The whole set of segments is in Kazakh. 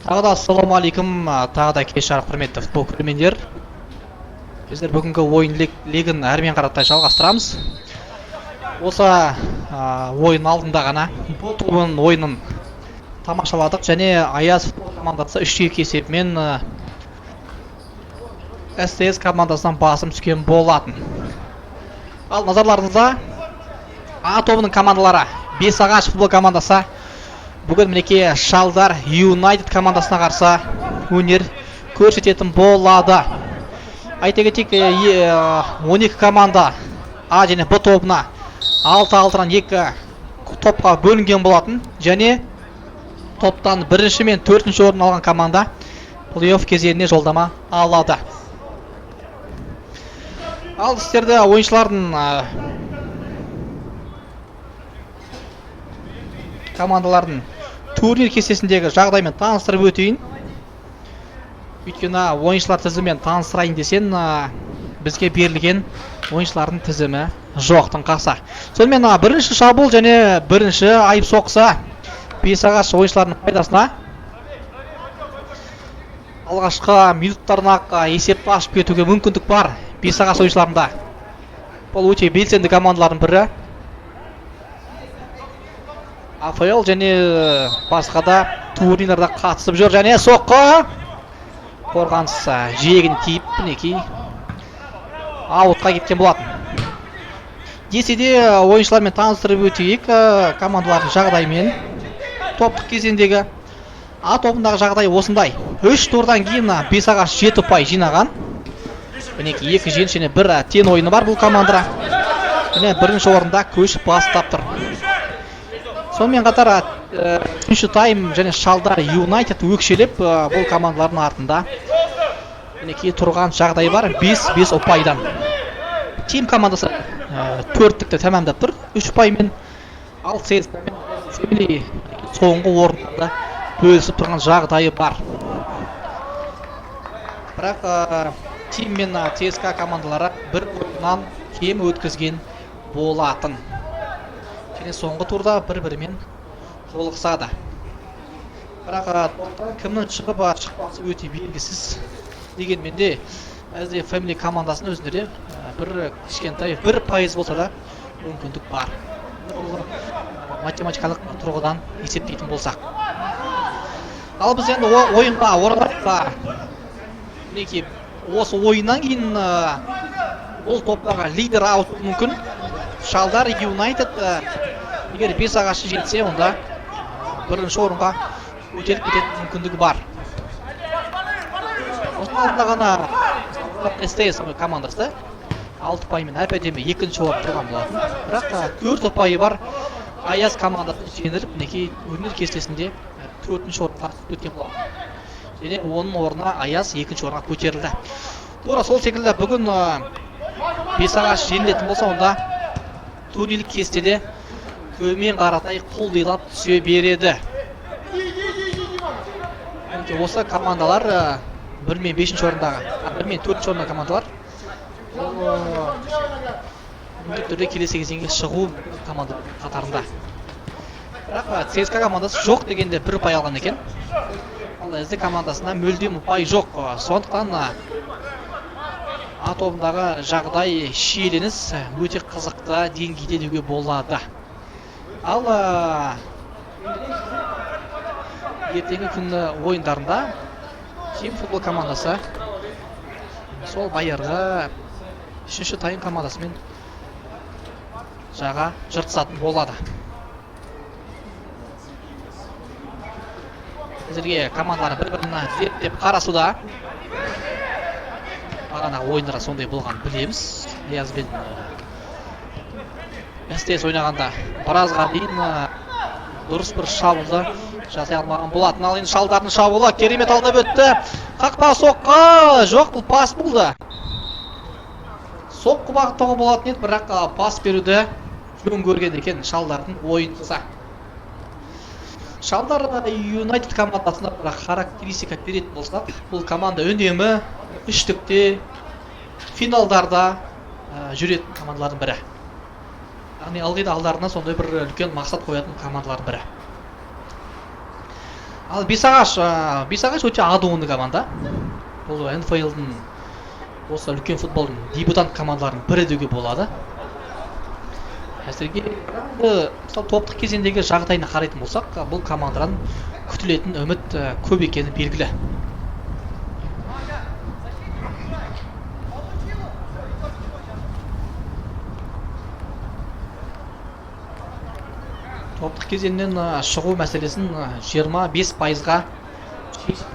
Тағы да ассалаумағалейкум, тағы да кеш жарық құрметті футбол көрермендер. Біздер бүгінгі ойын легін әрмен қараттай жалғастырамыз. Осы ойын алдында ғана бұл тобының ойынын тамашаладық және Аяз футбол командасы 3-2 есебімен СТС командасынан басым түскен болатын. Ал назарларыңызда А тобының командалары Бесағаш футбол командасы бүгін мінекей Шалдар Юнайтед командасына қарсы өнер көрсететін болады. Айта кетейік, 12 команда А және Б тобына 6-6-дан 2 топқа бөлінген болатын және топтан 1-ші мен 4-ші орын алған команда плей-офф кезеңіне жолдама алады. Ал сіздерді ойыншылардың командалардың турнир кестесіндегі жағдаймен таныстырып өтейін. Өйткені ойыншылар тізімімен таныстырайын десен, бізге берілген ойыншылардың тізімі жоқтың қасы. Сонымен бірінші шабуыл және бірінші айып соққысы Бесағаш ойыншыларының пайдасына. Алғашқы минуттарына-ақ есепті ашып кетуге мүмкіндік бар Бесағаш ойыншыларында. Бұл өте белсенді командалардың бірі. АФЛ және басқа да турнирда қатысып жүр және соққы қорғаныс жиегін тиіп мінекей аутқа кеткен болатын. Десе де ойыншылармен таныстырып өтейік командалардың жағдаймен. Топтық кезеңдегі А тобындағы жағдай осындай. 3 турдан кейін Бесағаш 7 ұпай жинаған. мінекей 2 жеңіс және 1 тең ойыны бар бұл командада. Міне бірінші орында көшіп бастап тұр. Сонымен қатар 3-ші тайм және Шалдар Юнайтед өкшелеп бұл командалардың артында мінекей тұрған жағдай бар. 5-5 ұпайдан. Тим командасы 4-тікті тәмамдап тұр 3 ұпаймен. Ал ЦСКА мен Фемили соңғы орында бөлісіп тұрған жағдайы бар. Бірақ Тим мен ЦСКА командалары бір ойыннан кем өткізген болатын. Және соңғы турда бір-бірімен жолықсады. Бірақ кімнің шығып шықпасы өте белгісіз. Дегенмен де әзірге Фемили командасының өзінде бір кішкентай 1% болса да мүмкіндік бар. Математикалық тұрғыдан есептейтін болсақ. Ал біз енді ойынға оралайық. Мінекей осы ойыннан кейін бұл топтағы лидер ауысуы мүмкін. Шалдар Юнайтед егер 5 ағашы жетсе, онда бірінші орынға көтеріліп кететін мүмкіндігі бар. Осының алдында ғана СТС командасы 6 ұпаймен әп-әдемі 2-ші орын тұрған болатын. Бірақ 4 ұпайы бар Аяз командасы жеңіліп, мінекей турнир кестесінде 4-ші орынға өткен болатын. Және оның орнына Аяз 2-ші орынға көтерілді. Тура сол секілді бүгін 5 ағаш жеңілетін болса, онда турнирлік кестеде төмен қаратай құлдилап түсе береді. Осы командалар 1 мен 5-ші орындағы, 1 мен 4-ші орындағы командалар міндетті түрде келесі кезеңге шығу команда қатарында. Бірақ ЦСКА командасы жоқ дегенде 1 ұпай алған екен. Ал СД командасына мүлдем ұпай жоқ. Сондықтан А тобындағы жағдай шиеленіс өте қызықты деңгейде деуге болады. Ал ертеңгі күні ойындарында Тим футбол командасы сол байырғы 3-ші тайм командасымен жаға жыртысатын болады. Әзірге командалар бір-біріне зерттеп қарасуда. Бағана ойындарға сондай болған білеміз. Аяз бен СТС ойнағанда біразға дейін дұрыс бір шабуылды жасай алмаған болатын. Ал енді Шалдардың шабуылы керемет алдап өтті. Қақпа соққы. Жоқ, бұл пас болды. Соққы бағыттағы болатын еді, бірақ пас беруді жөн көрген екен Шалдардың ойыншысы. Шалдар Юнайтед командасына бір характеристика беретін болсақ, бұл команда үнемі үштікте финалдарда жүретін командалардың бірі. Яғни ылғи да алдарына сондай бір үлкен мақсат қоятын командалардың бірі. Ал Бесағаш өте адуынды команда. Бұл НФЛ-дің осы үлкен футболдың дебютант командаларының бірі деуге болады. Әзірге мысалы топтық кезеңдегі жағдайына қарайтын болсақ, бұл командадан күтілетін үміт көп екені белгілі. Топтық кезеңнен шығу мәселесін 25%-ға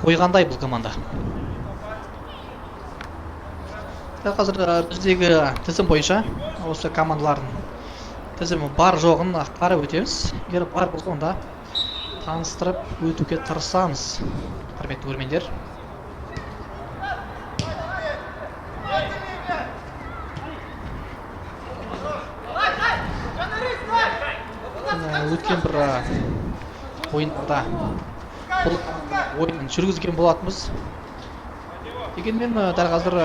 қойғандай бұл команда. Қазір біздегі тізім бойынша осы командалардың тізімі бар жоғын қарап өтеміз. Егер бар болса, онда таныстырып өтуге тырысамыз, құрметті көрермендер. Өткен бір ойында бұл ойынын жүргізген болатынбыз. Дегенмен дәл қазір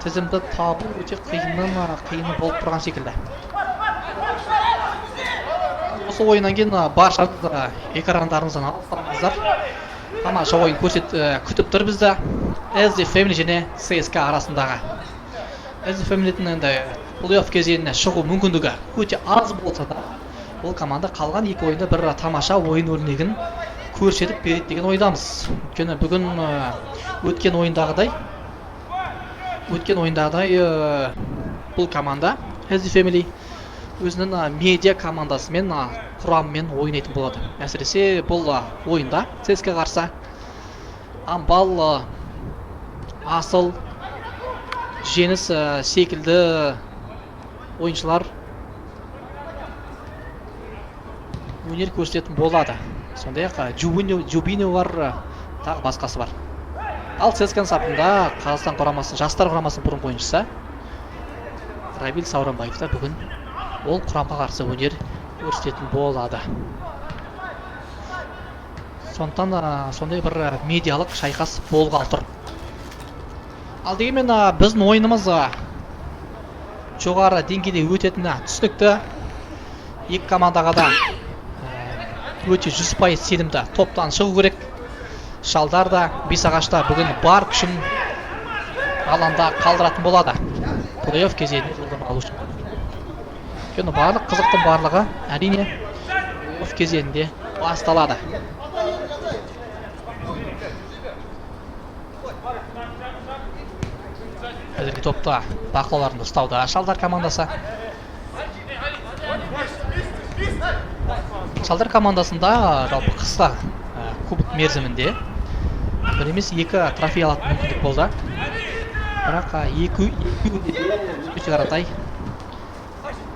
тізімді табу өте қиыны болып тұрған секілді. Осы ойыннан кейін баршаңыз экрандарыңыздан алыстамаңыздар. Тамаша ойын күтіп тұр бізді СД Фемили және ЦСКА арасындағы. СД Фемилидің енді плей-офф кезеңіне шығу мүмкіндігі өте аз болса да, бұл команда қалған 2 ойында бір тамаша ойын өрнегін көрсетіп береді деген ойдамыз. Өйткені бүгін өткен ойындағыдай бұл команда СД Фемили өзінің медиа командасымен құрамымен ойнайтын болады. Әсіресе бұл ойында ЦСКА қарсы Амбал, Асыл, Жеңіс секілді ойыншылар өнер көрсететін болады. Сондай-ақ Жубиньо бар, тағы басқасы бар. Ал ЦСКА сапында Қазақстан құрамасы, жастар құрамасының бұрынғы ойыншысы Равиль Сауранбаев та бүгін ол құрамға қарсы өнер көрсететін болады. Сондықтан сондай бір медиалық шайқас болғалы тұр. Ал дегенмен біздің ойынымыз жоғары деңгейде өтетіні түсінікті. Екі командаға да өте 100% сенімді топтан шығу керек. Шалдар да Бесағашта бүгін бар күшін алаңда қалдыратын болады. Плей-офф кезеңіне жолдама алу үшін. Өйткені барлық қызықтың барлығы әрине плей-офф кезеңінде басталады. Әзірге топта бақылауларында ұстауда Шалдар командасы. Шалдар командасында жалпы қыста кубок мерзімінде бір емес екі трофей алатын мүмкіндік болды. Бірақ екі өте қаратай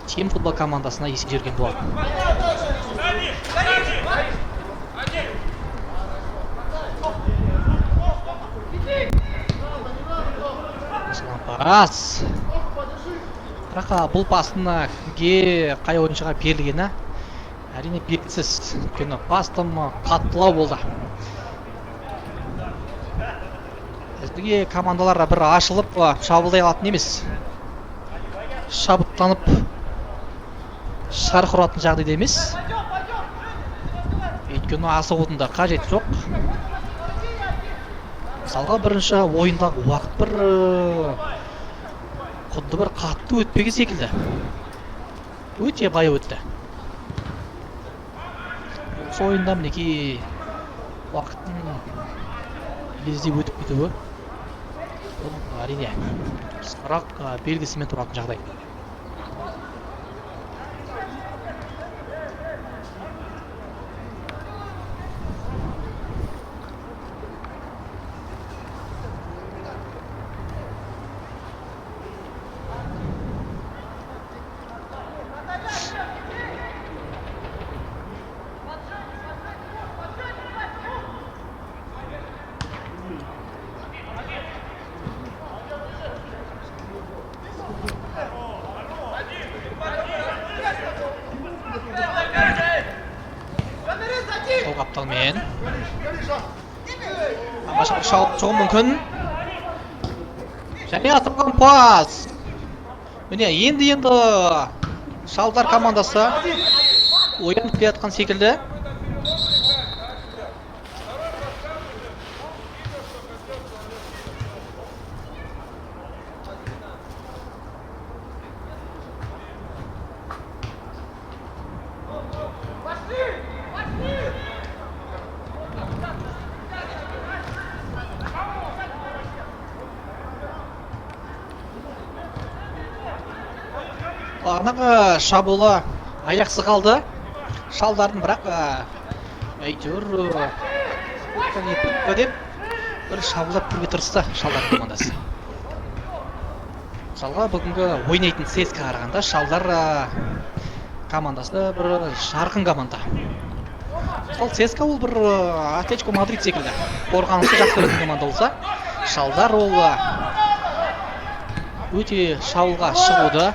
Тем футбол командасына есе жерген болды. Пас. Бірақ бұл пастың кімге, қай ойыншыға берілгені әрине белгісіз. Өйткені пастым қаттылау болды. Әзірге командалар бір ашылып шабуылдай алатын емес. Шабыттанып шарқ ұратын жағдайда емес. Өйткені асығудың да қажет жоқ. Мысалға бірінші ойындағы уақыт бір құдды бір қатты өтпеген секілді. Өте бай өтті. Осы ойында мінекей уақыттың лезде өтіп кетуі әрине қысқарақ белгісімен тұратын жағдай. Қапталмен Машық шауып шығу мүмкін. Және атырған пас. Міне енді Шалдар командасы ойын келе жатқан секілді. Бағанағы шабуылы аяқсыз қалды. Шалдардың бірақ әйтеуір деп бір шабуылдап көруге тырысты Шалдар командасы. Мысалға бүгінгі ойнайтын ЦСКА қарағанда Шалдар командасы бір жарқын команда. Сол ЦСКА ол бір Атлетико Мадрид секілді қорғанысы жақсы көретін команда болса, Шалдар ол өте шабуылға шығуды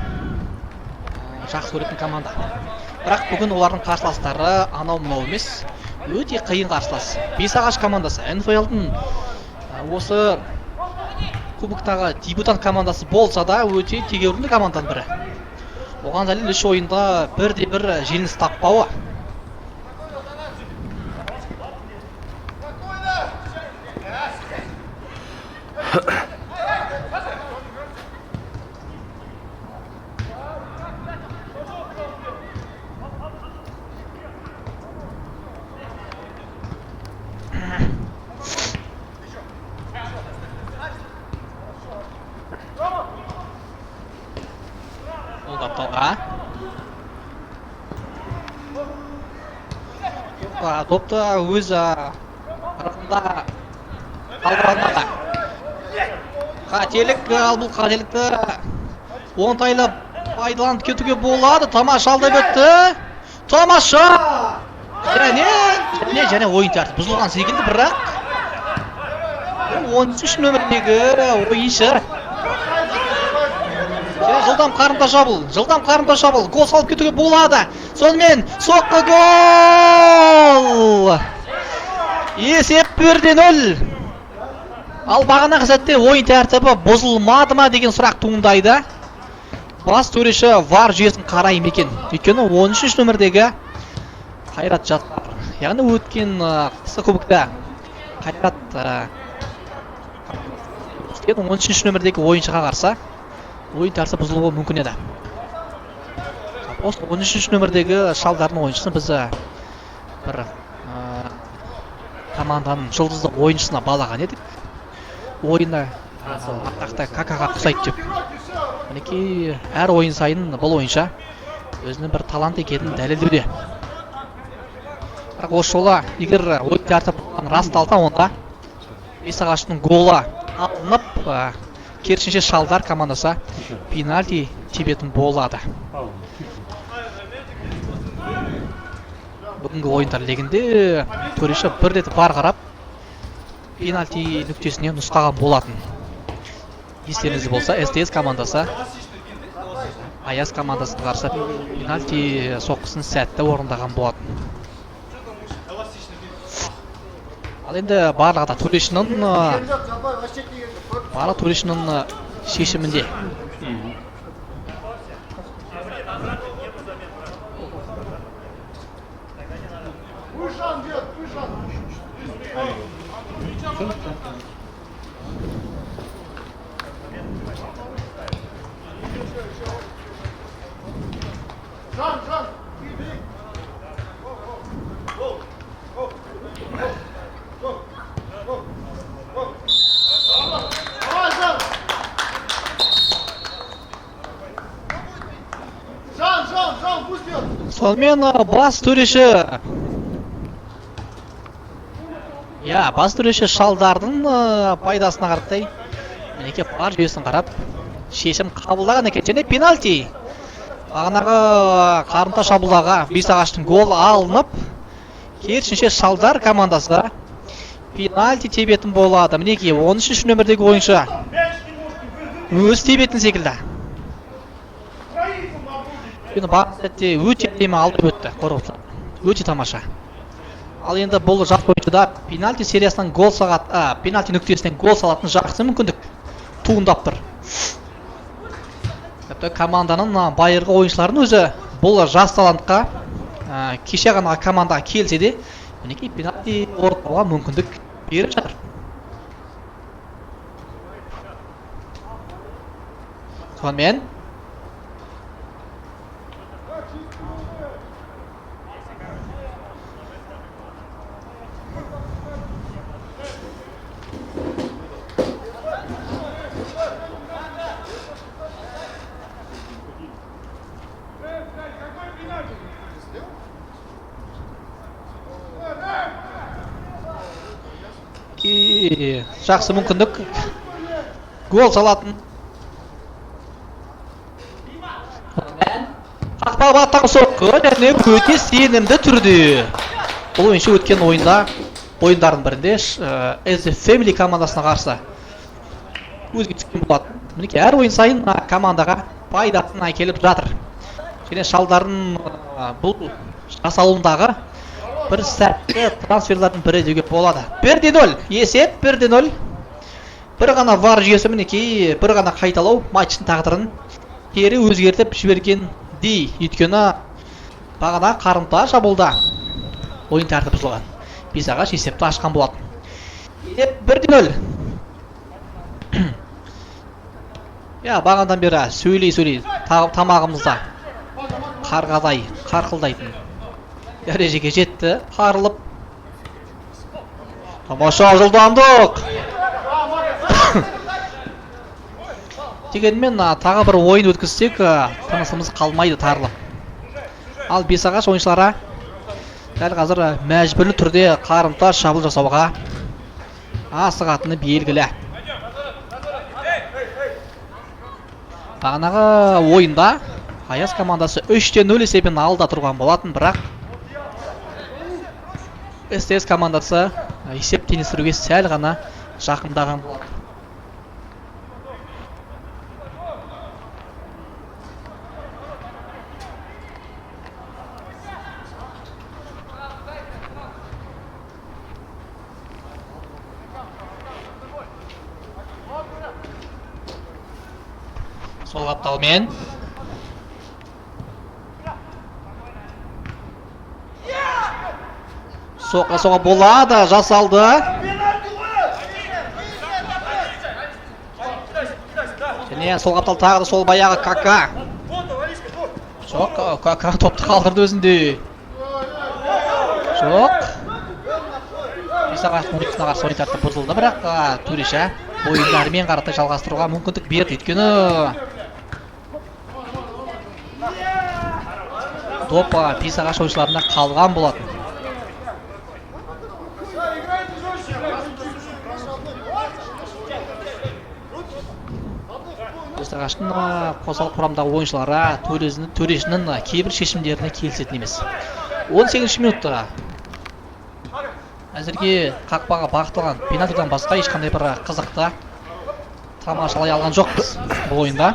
жақсы көретін команда. Бірақ бүгін олардың қарсыластары анау-мынау емес, өте қиын қарсылас. Бесағаш командасы НФЛ-дің осы кубоктағы дебютант командасы болса да өте тегеурінді команданың бірі. Оған дәлел үш ойында бірде-бір жеңіліс таппауы. Топты өз арасында Қателік, ал бұл қателікті оңтайлы пайдаланып кетуге болады. Тамаша алдап өтті. Тамаша! Және ойын тәртібі бұзылған секілді, бірақ 13 нөмірдегі ойыншы. Жылдам қарымта шабыл. Гол салып кетуге болады. Сонымен соққы гол! Есеп 1-0. Ал бағанағы сәтте ойын тәртібі бұзылмады ма деген сұрақ туындайды. Бас төреші VAR жүйесін қараймын екен. Өйткені 13 нөмірдегі Қайрат Жатпар. Яғни өткен қысқы кубокта Қайрат 13 нөмірдегі ойыншыға қарсы ойын тәртібі бұзылуы мүмкін еді. Осы 13 нөмірдегі шалдардың ойыншысын біз бір команданың жұлдызды ойыншысына балаған едік. Ойына атақты какаға ұқсайды деп. Мінекей әр ойын сайын бұл ойынша өзінің бір талант екенін дәлелдеуде. Бірақ осы жолы егер ойын тәртібі расталса, онда Бесағаштың голы алынып, керісінше шалдар командасы пенальти тебетін болады. Бүгінгі ойындар легінде төреші бір рет бар қарап пенальти нүктесіне нұсқаған болатын. Естеріңізде болса, СТС командасы Аяз командасына қарсы пенальти соққысын сәтті орындаған болатын. Ал енді барлығы төрешінің шешімінде. Сонымен бас төреші шалдардың пайдасына қараптай мінеке VAR жүйесін қарап шешім қабылдаған екен. Және пенальти бағанағы қарымта шабуылға Бесағаштың голы алынып, керісінше шалдар командасы пенальти тебетін болады. Мінеке 13 нөмірдегі ойыншы өз тебетін секілді. Бағанағы сәтте өте әдемі алып өтті. Өте тамаша. Ал енді бұл жас ойыншыда пенальти сериясынан пенальти нүктесінен гол салатын жақсы мүмкіндік туындап тұр. Команданың байырғы ойыншыларын өзі бұл жас талантқа кеше ғана командаға келсе де, мінекей пенальти орындауға мүмкіндік беріп жатыр. Сонымен жақсы мүмкіндік гол салатын. Қақпаға аттаған соққы және өте сенімді түрде. Бұл ойыншы өткен ойындардың бірінде As the Family командасына қарсы өзге түскен болады. Мінеке әр ойын сайын командаға пайдасын әкеліп жатыр. Және шалдардың бұл жасалуындағы бір сәтті трансферлардың бірі деуге болады. 1-0, есеп 1-0. Бір ғана VAR жүйесі мінекей, бір ғана қайталау матчтың тағдырын кері өзгертіп жіберген дей. Өйткені бағана қарымта шабуылда ойын тәртібі бұзылған. Бесағаш есепті ашқан болатын. Есеп 1-0. Бағанадан бері сөйлей тамағымызда қарғадай, қарқылдайтын дәрежеге жетті, қарылып. Тамаша жылдамдық. Дегенмен тағы бір ойын өткізсек, тынысымыз қалмайды тарылып. Ал Бесағаш ойыншылары дәл қазір мәжбүрлі түрде қарымта шабуыл жасауға асығатыны белгілі. Бағанағы ойында Аяз командасы 3-0 есебімен алда тұрған болатын, бірақ СТС командасы есеп теңестіруге сәл ғана жақындаған болатын. Сол қапталмен соқа болады, жасалды. Және сол қаптал тағы да сол баяғы Кака. Жоқ, Кака топты қалдырды өзінде. Жоқ. Бесағаштың ұйқысына қарсы ойын бұзылды, бірақ Төреші ойындарымен қаратай жалғастыруға мүмкіндік берді. Өйткені топ Бесағаш ойыншыларына қалған болатын. Бесағаштың қосалық құрамдағы ойыншылары Төрешінің кейбір шешімдеріне келісетін емес. 18 минутта әзірге қақпаға бағытталған пенальтидан басқа ешқандай бір қызықты тамашалай алған жоқпыз бұл ойында.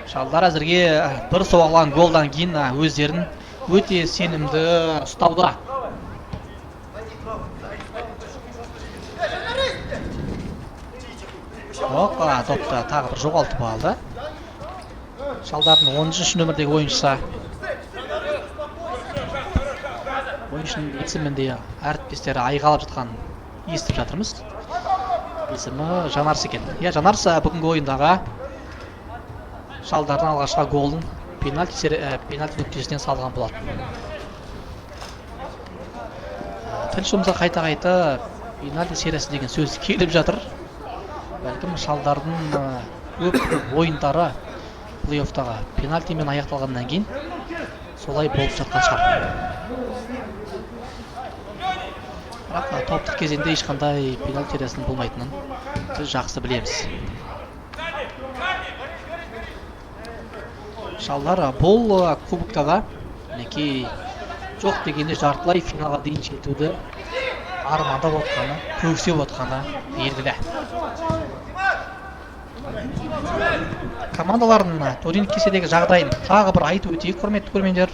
Шалдар әзірге бір соғылған голдан кейін өздерін өте сенімді ұстауда. Топта тағы бір жоғалтып алды. Шалдардың 13 нөмірдегі ойыншысы. Ойыншының есімінде әріптестері айғалып жатқан естіп жатырмыз. Есімі Жанарс екен. Жанарс бүгінгі ойындағы Шалдардың алғашқы голын пенальти нүктесінен салған болатын. Тілшімізге қайта пенальти сериясы деген сөз келіп жатыр. Бәлкім Шалдардың көп ойындары плей-оффтағы пенальтимен аяқталғаннан кейін солай болып жатқан шығар. Бірақ топтық кезеңде ешқандай пенальти сериясының болмайтынын біз жақсы білеміз. Шалдар бұл кубоктаға жоқ дегенде жартылай финалға дейін жетуді армандап отқаны, көксеп отқаны белгілі. Командалардың турнир кестесіндегі жағдайын тағы бір айтып өтейік, құрметті көрермендер.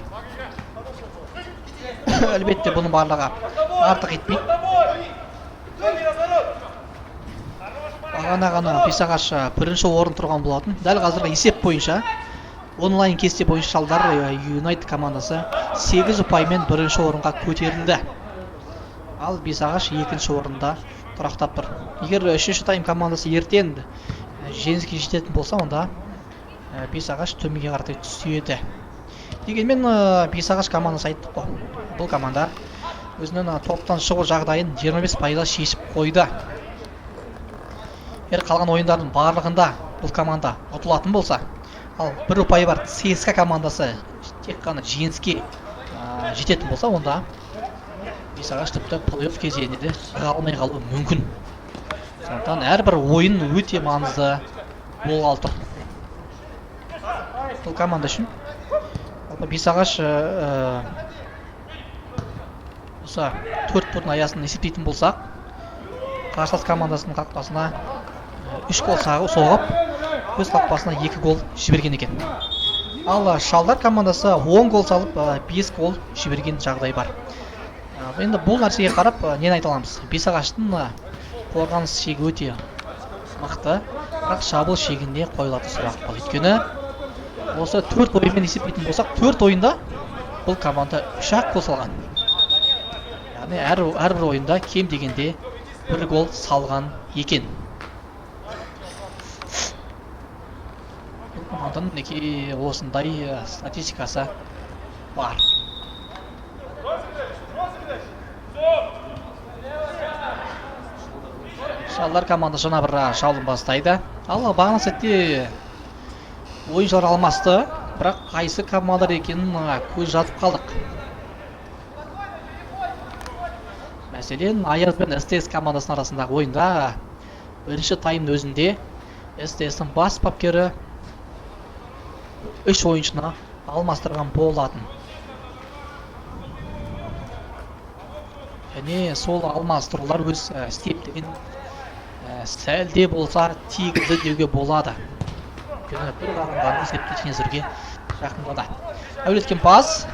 Әлбетте бұның барлығы артық етпейді. Бағана Бесағаш бірінші орын тұрған болатын. Дәл қазіргі есеп бойынша онлайн кесте бойынша Шалдар Юнайтед командасы 8 ұпаймен бірінші орынға көтерілді. Ал Бесағаш екінші орында тұрақтап тұр. Егер үшінші тайм командасы ертең жеңіске жететін болса, онда Бесағаш төменге қаратай түседі. Дегенмен Бесағаш командасы айттық қой. Бұл команда өзінің топтан шығу жағдайын 25% шешіп қойды. Егер қалған ойындардың барлығында бұл команда ұтылатын болса, ал бір ұпайы бар ЦСКА командасы тек қана жеңіске жететін болса, онда Бесағаш тіпті плей-офф кезеңіне де қалмай қалуы мүмкін. Сондықтан әрбір ойын өте маңызды болғалы тұр. Бұл команда үшін Бесағаш осы 4 турдың аясын есептейтін болсақ, қарсылас командасының қақпасына 3 гол соғып, өз қақпасына 2 гол жіберген екен. Ал Шалдар командасы 10 гол салып, 5 гол жіберген жағдай бар. Енді бұл нәрсеге қарап, нені айта аламыз? Бесағаштың қорғаныс шегі өте мықты, бірақ шабуыл шегінде қойылатын сұрақ бар. Өйткені осы 4 ойынмен есептейтін болсақ, 4 ойында бұл команда 3 гол салған. Яғни әрбір ойында кем дегенде 1 гол салған екен. Бұл команданың осындай статистикасы бар. Шалдар команда жаңа бір шабуылын бастайды. Ал бағана сәтте ойыншылар алмасты, бірақ қайсы командар екенін көз жатып қалдық. Мәселен, Аяз бен СТС командасының арасындағы ойында бірінші таймның өзінде СТС'тің бас бапкері 3 ойыншыны алмастырған болатын. Және сол алмастырулар өз септігін сәлде болса тигізді деуге болады. Өйткені бір қағандағы есепте теңізірге жақындады. Әулеткен пас.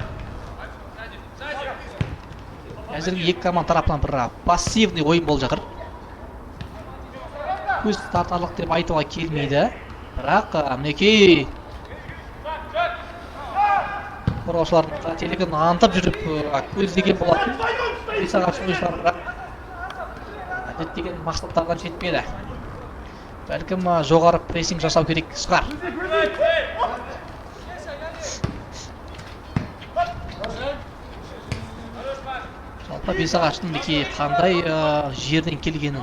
Әзірге екі команда тарапынан бір пассивный ойын болып жатыр. Көз тартарлық деп айтуға келмейді. Бірақ мінекей қорғаушылардың қателігін аңдып жүріп көздеген болатын. Бесағаш ойыншылар бірақ әдеттеген мақсаттарға жетпеді. Бәлкім жоғары прессинг жасау керек шығар. Жалпы Бесағаштың мінекей қандай жерден келгенін,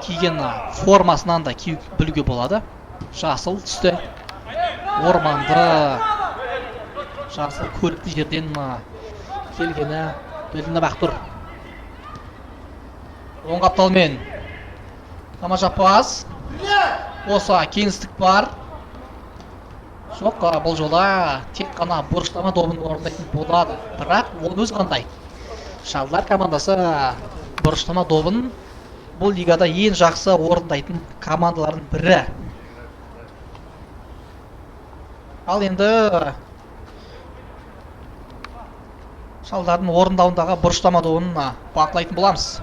киген формасынан да білуге болады. Жасыл түсті, орманды, жасыл көрікті жерден келгені білініп-ақ тұр. Оң қапталмен тамаша пас. Осы кеңістік бар. Жоқ, бұл жола тек қана бұрыштама добын орындайтын болады. Бірақ ол өз қандай. Шалдар командасы бұрыштама добын бұл лигада ең жақсы орындайтын командалардың бірі. Ал енді шалдардың орындауындағы бұрыштама добын бақылайтын боламыз.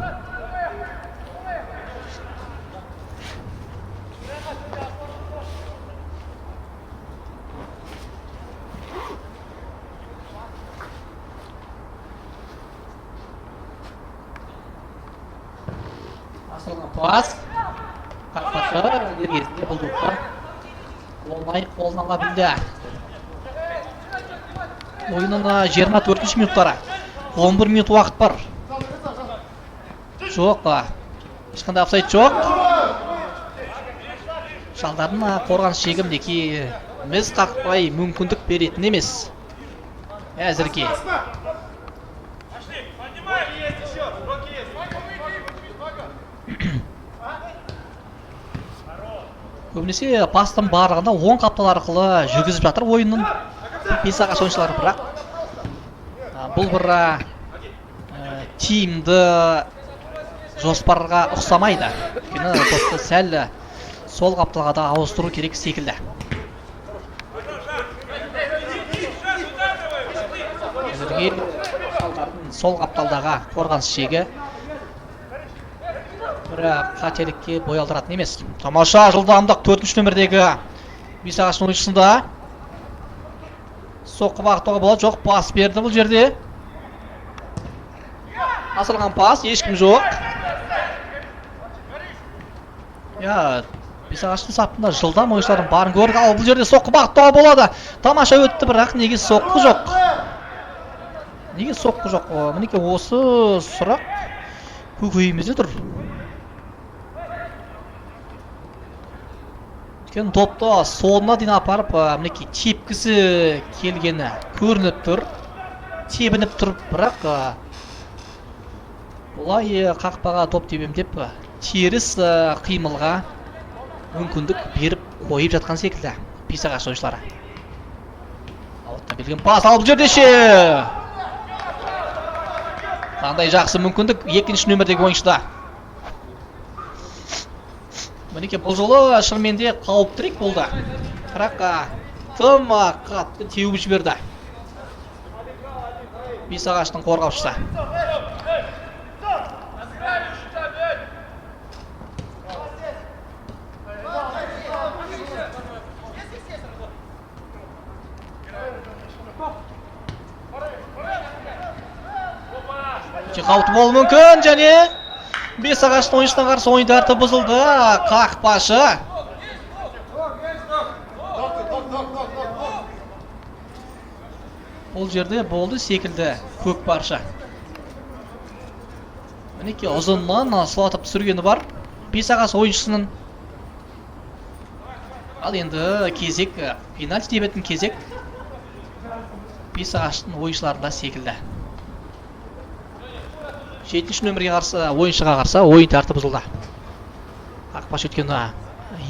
Асырылған пас. Қақпашы ергезінде бұл допты оңай қолына ала білді. Ойынның 24 минуттары. 11 минут уақыт бар. Жоқ, ешқандай офсайд жоқ. Шалдардың қорғаныс шегі мінекей міз қақпай мүмкіндік беретін емес. Әзірге. Көбінесе пастың барлығында оң қаптал арқылы жүргізіп жатыр ойынның Бесағаш ойыншылары, бірақ бұл бір тиімді жоспарға ұқсамайды. Өйткені топты сәл сол қапталға да ауыстыру керек секілді. Әзірге сол қапталдағы қорғаныс шегі бір қателікке бой алдыратын емес. Тамаша жылдамдық 4-ші нөмірдегі Бесағаштың ойыншысында. Соққы бағыттауға болады. Жоқ, пас берді бұл жерде. Асырылған пас, ешкім жоқ. Бесағаштың сапында жылдам ойыншылардың барын көрдік. Ал бұл жерде соққы бағыттауға болады. Тамаша өтті, бірақ неге соққы жоқ? Неге соққы жоқ? Мінекей осы сұрақ көкейімізде тұр. Топты соңына дейін апарып, мінекей тепкісі келгені көрініп тұр. Тебініп тұр, бірақ бұлай қақпаға топ тебем деп теріс қимылға мүмкіндік беріп қойып жатқан секілді Бесағаш ойыншылары. Ауытта берген пас, ал бұл жерде ше! Қандай жақсы мүмкіндік 2-ші нөмірдегі ойыншыда. Мінекей бұл жолы шынымен де қауіптірек болды. Бірақ тым қатты теуіп жіберді Бесағаштың қорғаушысы. Қауіпті болуы мүмкін, және Бесағаштың ойыншысына қарсы ойын тәртібі бұзылды. Қақпашы бұл жерде болды секілді көк парша. Мінекей ұзыннан сұлатып түсіргені бар Бесағаш ойыншысының. Ал енді кезек, пенальти тебетін кезек Бесағаштың ойыншыларында секілді. 7-ші нөмірге қарсы ойыншыға қарсы ойын тәртібі бұзылды. Қақпашы өткені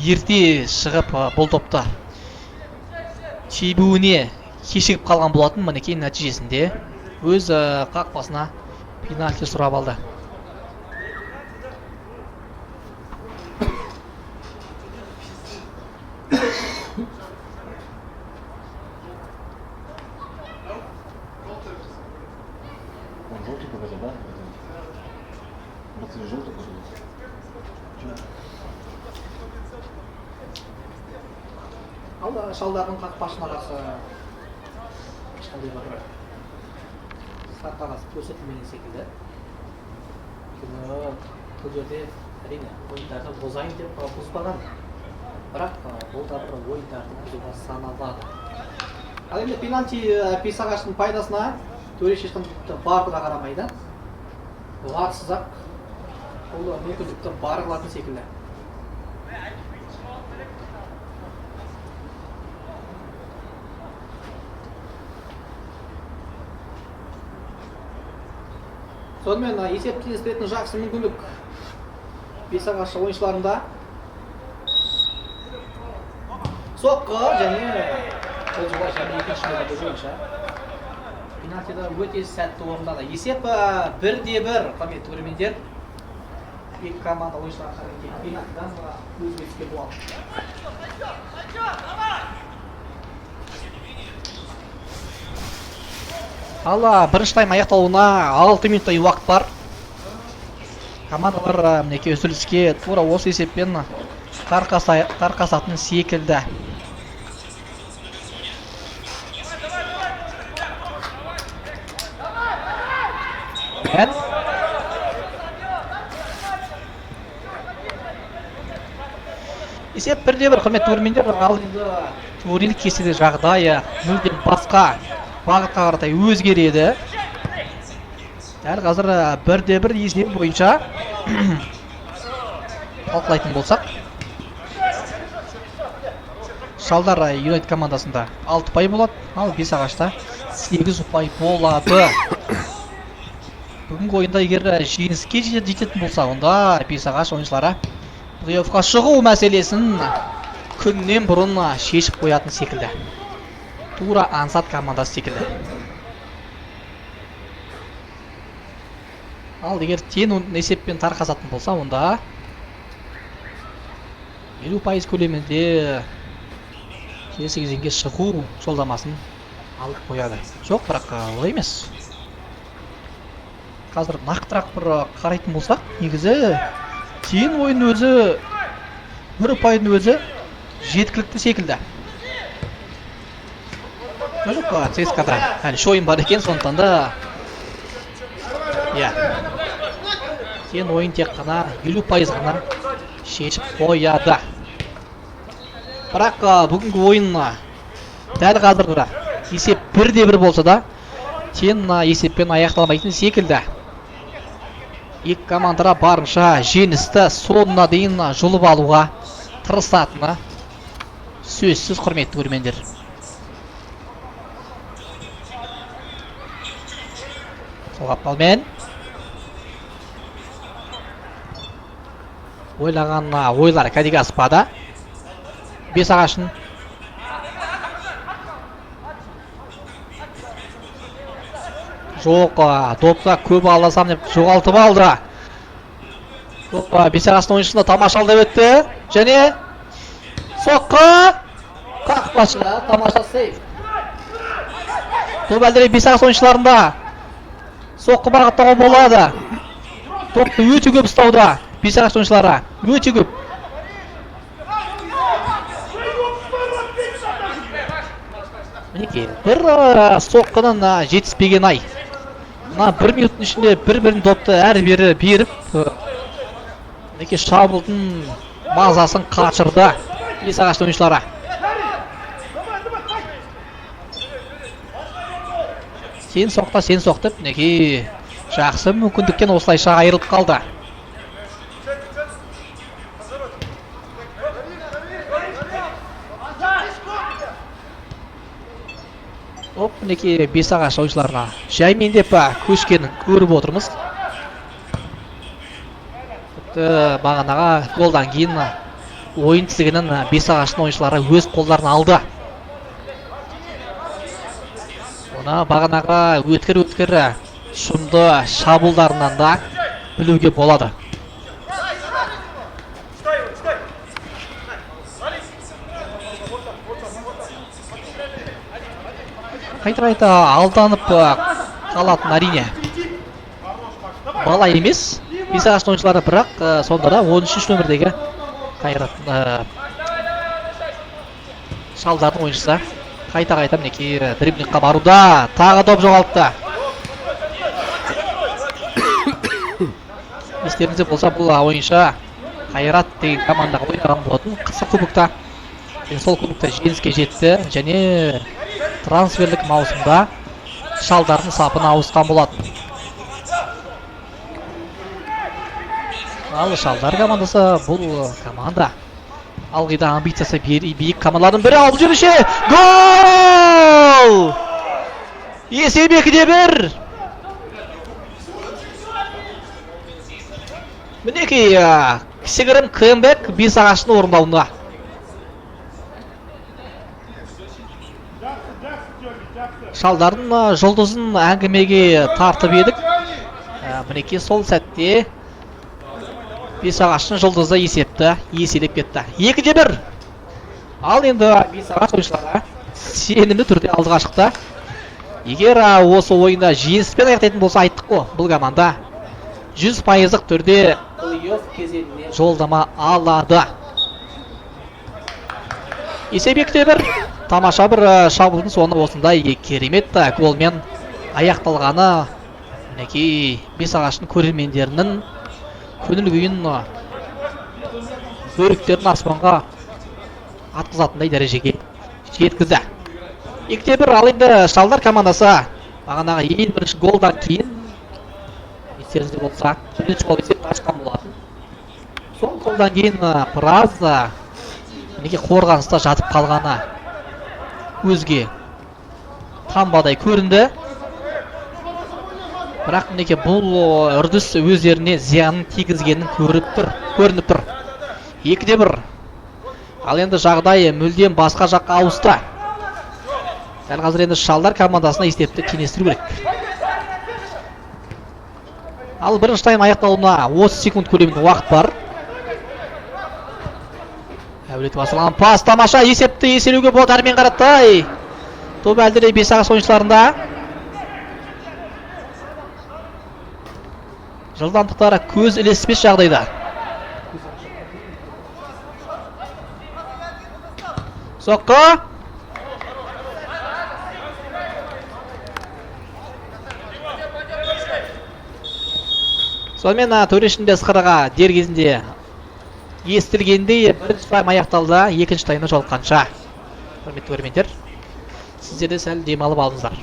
ерте шығып бұл топты тебуіне кешігіп қалған болатын. Мінекей нәтижесінде өз қақпасына пенальти сұрап алды. Ал шалдардың қақпашына қарсы ешқандай бір сарқағасы көрсетілмеген секілді. Бұл жерде әрине ойындарды бұзайын деп бұзбаған, бірақ бұл да бір ойындарды бұзуға саналады. Ал енді пенальти Бесағаштың пайдасына төреші ешқандай бардыға қарамайды. Ларсыз-ақ бұл мүмкіндікті бар қылатын секілді. Сонымен есеп теңестіретін жақсы мүмкіндік Бесағаш ойыншыларында. Соққы және бұл жолы екінші нөмірді бойынша пенальтиді өте сәтті орындады. Есеп 1-1, құрметті көрермендер. Екі команда ойыншылар пенальтидан өзгеріске болады. Ал бірінші тайм аяқталуына 6 минуттай уақыт бар. Командалар мінекей үзіліске тура осы есеппен тарқасатын секілді. Есеп 1-1, құрметті көрермендер. Ал енді турнир кестеде жағдайы мүлдем басқа бағытқа қаратай өзгереді. Дәл қазір 1-1 есеп бойынша талқылайтын болсақ, Шалдар Юнайтед командасында 6 ұпай болады, ал Бесағашта 8 ұпай болады. Бүгінгі ойында егер жеңіске жететін болса, онда Бесағаш ойыншылары плей-оффқа шығу мәселесін күннен бұрын шешіп қоятын секілді. Тура Ансат командасы секілді. Ал егер тең есеппен тарқасатын болса, онда 50% көлемінде келесі кезеңге шығу жолдамасын алып қояды. Жоқ, бірақ олай емес. Қазір нақтырақ бір қарайтын болсақ, негізі тең ойын өзі 1 өзі жеткілікті секілді. Жоқ, ЦСКА-да әлі ойын бар екен, сондықтан да тең ойын тек қана 50% ғана шешіп қояды. Бірақ бүгінгі ойын дәл қазір есеп 1-1 болса да, тең есеппен аяқталмайтын секілді. Екі командара барынша жеңісті соңына дейін жұлып алуға тырысатыны сөзсіз, құрметті көрермендер. Сол қапалмен ойлаған ойлар кәдеге аспады. Бесағашын жоқ, допта көп аласам деп жоғалтып алды. Бесағаштың ойыншысында тамашалды өтті және соққы қақпашы тамаша сейф. Топ әлдері Бесағаш ойыншыларында соққы бағыттауға болады. Топты өте көп ұстауда Бесағаш ойыншылары, өте көп. Мінекей, бір соққының жетіспеген ай. 1 минуттың ішінде бір-бірін допты әрі-бері беріп, мінекей шабылдың мазасын қашырды Бесағаш ойыншылары. Сен соқты, мінекей жақсы мүмкіндіктен осылайша айырылып қалды. Мінекей Бесағаш ойыншыларына жаймен деп көшкенін көріп отырмыз. бағанаға голдан кейін ойын тізгінін Бесағаштың ойыншылары өз қолдарына алды. Оны бағанаға өткір шумды шабуылдарынан да білуге болады. Қайта алданып қалатын әрине бала емес Бесағаштың ойыншылары, бірақ сонда да 13-ші нөмірдегі Шалдардың ойыншысы қайта мінекей дриблингқа баруда, тағы доп жоғалтты. Естеріңізде болса, бұл ойыншы Қайрат деген командаға ойнаған болатын. Қысқы кубокта, сол кубокта жеңіске жетті және трансферлік маусымда Шалдардың сапына ауысқан болатын. Ал Шалдар командасы бұл команда алғыда амбициясы биік командалардың бірі. Ал бұл жеріше гол! Есеп 2-1. Мінекей кішігірім кембек Бесағаштың орындауында. Шалдардың жұлдызын әңгімеге тартып едік. Мінекей сол сәтте Бесағаштың жұлдызы есепті еселеп кетті. 2-1. Ал енді Бесағаш ойыншылары сенімді түрде алдыға шықты. Егер осы ойында жеңіспен аяқтайтын болса, айттық қой, бұл команда 100% түрде плей-офф кезеңіне жолдама алады. Есеп 2-1. Тамаша бір шабуылдың соңы осындай керемет голмен аяқталғаны мінекей Бесағаштың көрермендерінің көңіл күйін бөріктерін аспанға атқызатындай дәрежеге жеткізді. 2-1. Ал енді Шалдар командасы бағанағы ең бірінші голдан кейін естеріңізде болса, бірінші гол есеп ашқан болатын. Сол голдан кейін біраз мінекей қорғаныста жатып қалғаны өзге таңбадай көрінді. Бірақ мінекей бұл үрдіс өздеріне зиянын тигізгенін көрініп тұр. 2-1. Ал енді жағдай мүлдем басқа жаққа ауысты. Дәл қазір енді Шалдар командасына есепті теңестіру керек. Ал бірінші тайм аяқталуына 30 секунд көлемінде уақыт бар. Әулеті басылған пас, тамаша есепті еселеуге болады. Әрмен Қаратай. Топ әлдере Бесағаш ойыншыларында. Жылдамдықтары көз ілеспес жағдайда. Соққы. Сонымен төрешінде ысқырыға дер кезінде естілгендей бірінші тайм аяқталды, екінші таймда жолыққанша. Құрметті көрермендер, сіздер де сәл демалып алыңыздар.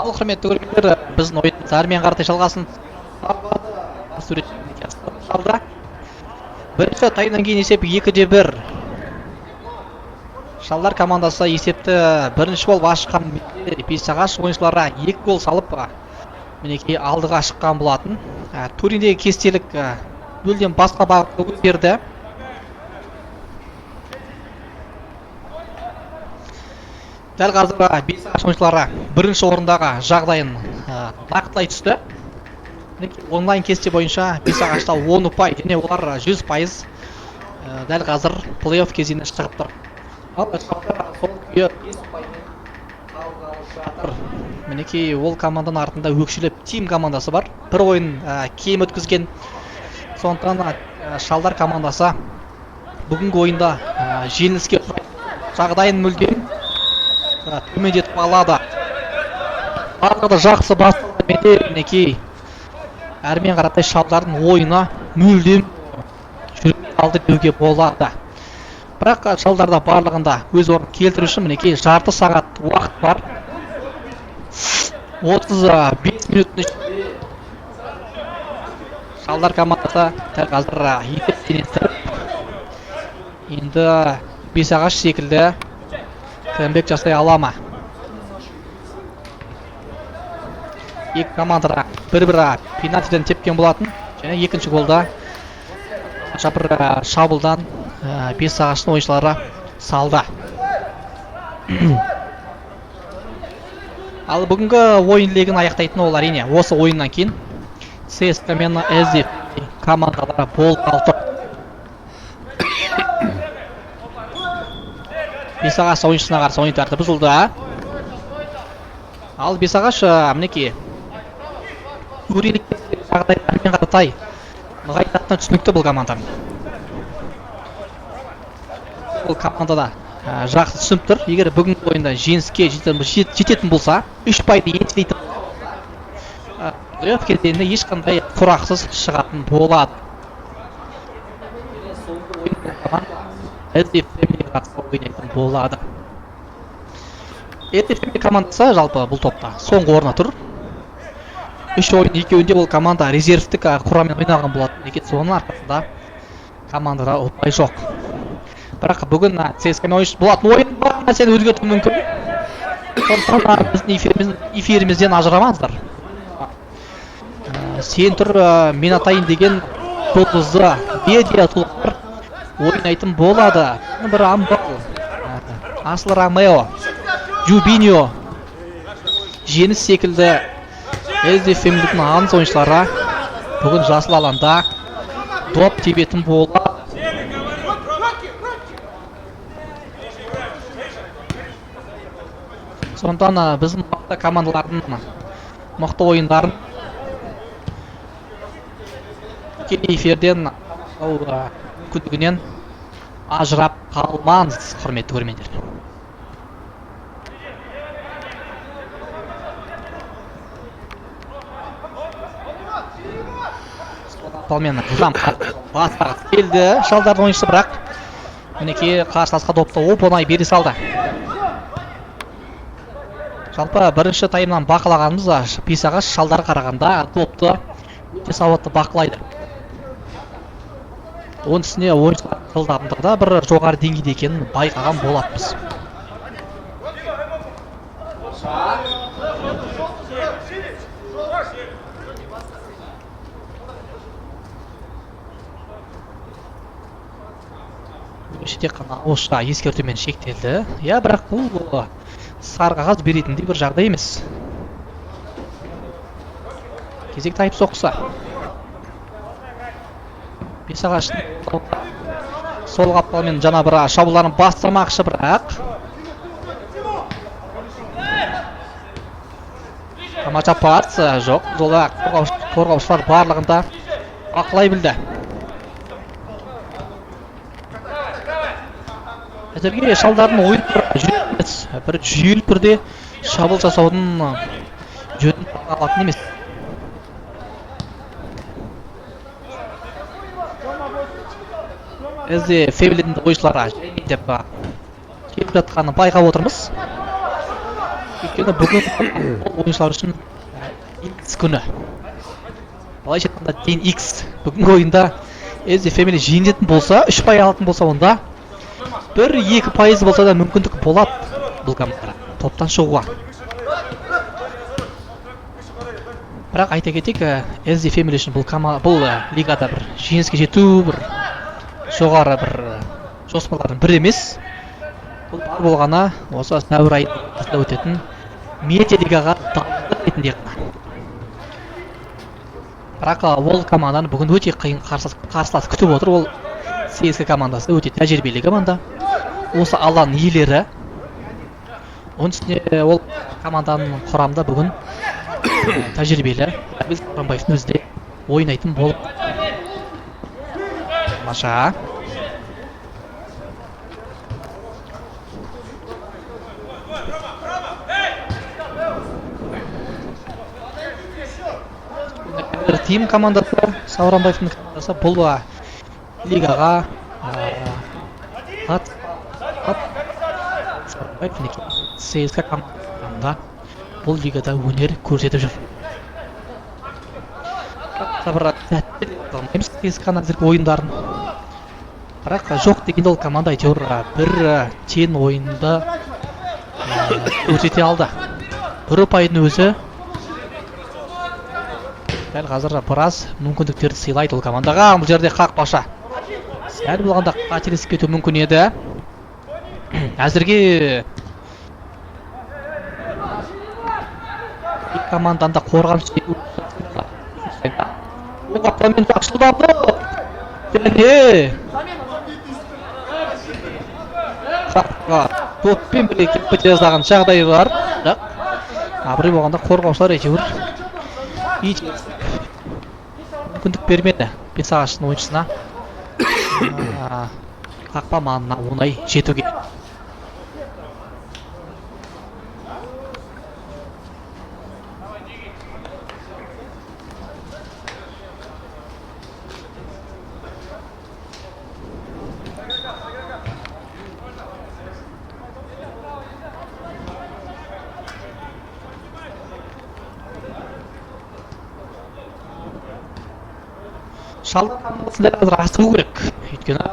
Ал құрметті көрермендер, біздің ойынымыз әрмен қаратай жалғасын алды. Бірінші таймнан кейін есеп 2-1. Шалдар командасы есепті бірінші болып ашқан Бесағаш ойыншылары 2 гол салып, мінекей алдыға шыққан болатын. Туриндегі кестелік мүлдем басқа бағытта өзгерді. Дәл қазір Бесағаш ойыншылары бірінші орындағы жағдайын нақтылай түсті. Онлайн кесте бойынша Бесағашта 10 ұпай және олар 100% дәл қазір плей-офф кезеңіне шығып тұр. Ал Шалдар сол күйі 5 ұпаймен қалғалы жатыр. Мінекей ол команданың артында өкшелеп Тим командасы бар. Бір ойын кем өткізген. Сондықтан Шалдар командасы бүгінгі ойында жеңіліске ұшырайды. Жағдайын мүлдем төмендетіп алады. Барлығы жақсы басталды. Мінекей әрмен қаратай Шалдардың ойына мүлдем жүрмей алды деуге болады. Бірақ Шалдарда барлығында өз орын келтіру үшін мінекей жарты сағат уақыт бар. 35 минуттың ішінде Шалдар командасы дәл қазір есеп теңестіріп, енді Бесағаш секілді кәмбек жасай ала ма? Екі командара бір-бірі пенальтиден тепкен болатын, және екінші голда бір шабылдан Бесағаштың ойыншылары салды. Ал бүгінгі ойын легін аяқтайтын ол әрине осы ойыннан кейін ЦСКА мен СД командалары болып қалды. Бесағаш ойыншысына қарсы ойын тәртібі бұзылды. Ал Бесағаш мінекей өрелік жағдайлармен қатар нығайтатыны түсінікті бұл команданың. Бұл командада жақсы түсініп тұр. Егер бүгінгі ойында жеңіске жететін болса, 3 пайды еншілейтін плей-офф кезеңіне ешқандай құрақсыз шығатын болады. СДФ-ге қатысып ойнайтын болады. СДФ командасы жалпы бұл топта соңғы орында тұр. 3 ойын 2-інде бұл команда резервтік құраммен ойнаған болатын екен. Соның арқасында командада ұпай жоқ. Бірақ бүгін ЦСКА ойыншы болатын ойын бар нәрсені өзгертуі мүмкін. Сондықтан біздің эфирімізден ажырамаңыздар. Сен тұр мен атайын деген жұлдызды медиа тұлғалар ойнайтын болады. Бір Амбал, Асыл Ромео, Жубиньо, Жеңіс секілді СДФ-дің аңыз ойыншылары бүгін жасыл алаңда доп тебетін болады. Сондықтан біздің мықты командалардың мықты ойындарын тікелей эфирден мүмкіндігінен ажырап қалмаңыз, құрметті көрермендер. Солмен жылдам басқа келді шалдардың ойыншысы, бірақ мінекей қарсыласқа допты оп-оңай бере салды. Жалпы бірінші таймнан бақылағанымыз Бесағаш шалдар қарағанда допты өте сауатты бақылайды. Оның үстіне ойыншылар жылдамдығында бір жоғары деңгейде екенін байқаған болатпыз. Тек қана осы ескертумен шектелді. Бірақ бұл сары қағаз беретіндей бір жағдай емес. Кезек тайып соқса. Бесағаштың сол қапталмен жаңа бір шабуыларын бастырмақшы, бірақ тамаша пас жоқ. Жолда қорғаушылар барлығында бақылай білді. Әзірге шалдардың ойын бір жүйелі түрде шабуыл жасаудың жөнін алатын емес. СДФ-дің ойыншылары деп келіп жатқанын байқап отырмыз. Өйткені бүгін ойыншылар үшін X күні. Былайша айтқанда дейін X. Бүгінгі ойында СДФ-мен жеңетін болса, 3 пай алатын болса, онда 1-2% болса да мүмкіндік болады бұл командалар топтан шығуға. Бірақ айта кетейік, СДФ үшін бұл лигада бір жеңіске жету, бір жоғары бір жоспарлардың бір емес. Бұл бар болғаны осы сәуір айында өтетін медиа лигаға дайындық ретінде ғана. Бірақ ол команданы бүгін өте қиын қарсылас күтіп отыр. Ол ЦСКА командасы өте тәжірибелі команда. Осы алаң иелері. Оның үстіне ол команданың құрамында бүгін тәжірибелі Абил Сауранбаевтың өзі де ойнайтын болып. Маша. Тим командасы, Сауранбаевтың командасы бұл лигаға ЦСКА командасында бұл лигада өнер көрсетіп жүр. ЦСКАның әзіргі ойындарын. Бірақ жоқ дегенде ол команда әйтеуір бір тең ойында көрсете алды. Бір ұпайдың өзі дәл қазір біраз мүмкіндіктерді сыйлайды ол командаға. Бұл жерде қақпашы сәл болғанда қателесіп кетуі мүмкін еді. Әзірге команданда қорғаншы қапталмен жақшылдады. Және топпен бірге кеп кете жаздаған жағдайы бар. Бірақ абырой болғанда қорғаушылар әйтеуір мүмкіндік бермеді Бесағаштың ойыншысына қақпа маңына оңай жетуге. Шалдар командасында қазір асығу керек. Өйткені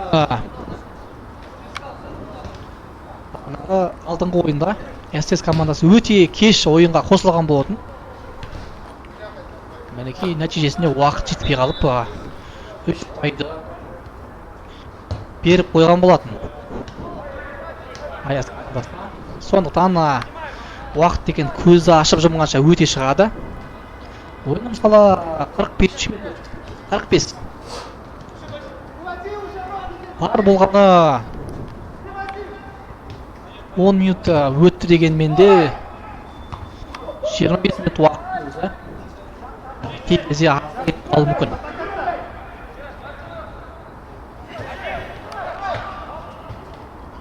алдыңғы ойында СТС командасы өте кеш ойынға қосылған болатын. Мінекей нәтижесінде уақыт жетпей қалып 3 ұпайды беріп қойған болатын. Аяз командасы. Сондықтан уақыт деген көзді ашып жұмғанша өте шығады. Ойын мысалы 45 бар болғаны 10 минут өтті дегенмен де 25 минут уақыт өзі текезе қалуы мүмкін.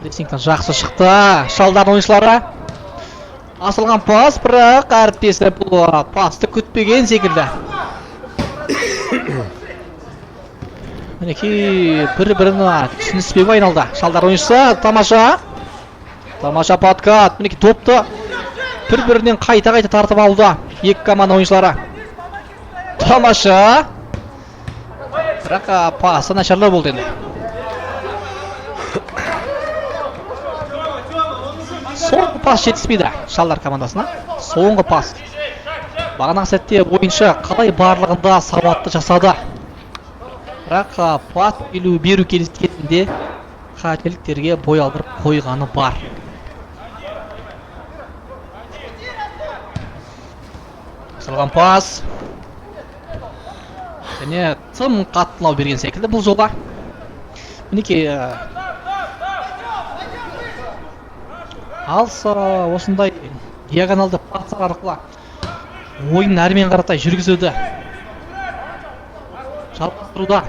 Прессингтен жақсы шықты Шалдар ойыншылары. Асылған пас, бірақ әріптесі бұл пасты күтпеген секілді. Мінекей бір-бірін түсініспеуге айналды. Шалдар ойыншысы тамаша подкат. Мінекей топты бір-бірінен қайта-қайта тартып алды екі команда ойыншылары. Тамаша. Бірақ пасы нашарлау болды енді. Соңғы пас жетіспейді Шалдар командасына. Соңғы пас. Бағанағы сәтте ойыншы қалай барлығында сауатты жасады. Бірақ пас беру кезінде қателіктерге бой алдырып қойғаны бар. Асылған пас. Және тым қаттылау берген секілді бұл жолға. Мінекей алса осындай диагоналды пастар арқылы ойын әрмен қаратай жүргізуді жалғастыруда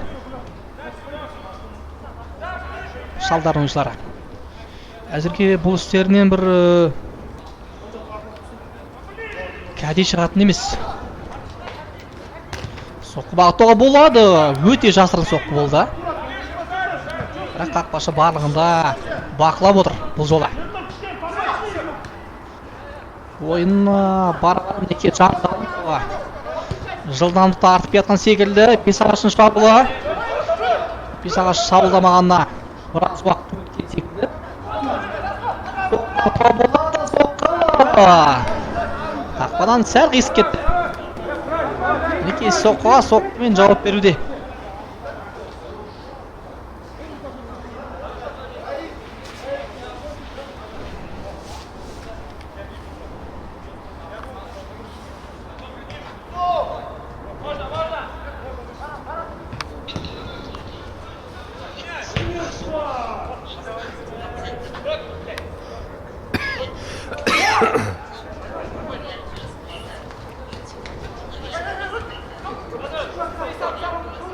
Шалдар ойыншылары. Әзірге бұл істерінен бір кәде шығатын емес. Соққы бағыттауға болады. Өте жасырын соққы болды. Бірақ қақпашы барлығында бақылап отыр бұл жолы. Ойын барған неке жандауға жылдамдықты артып жатқан секілді. Бесағаштың шабуылы. Бесағаш шабуылдамағанына біраз уақыт өткен секілді. Соққы. Қақпадан сәл қисып кетті. Неке соққыға соққымен жауап беруде.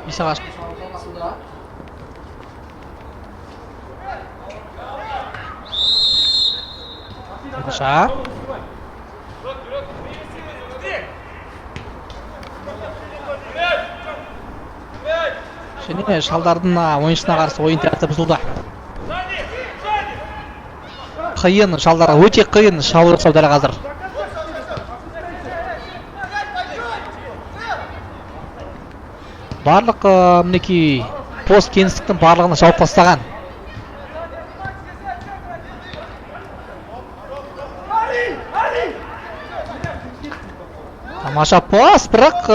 Бесағаш тамаша. Және Шалдардың ойыншысына қарсы ойын тәртібі бұзылды. Қиын, Шалдарға өте қиын шабуыл жасау дәл қазір. Барлық мінекей пост кеңістіктің барлығына жауып тастаған. Тамаша пас, бірақ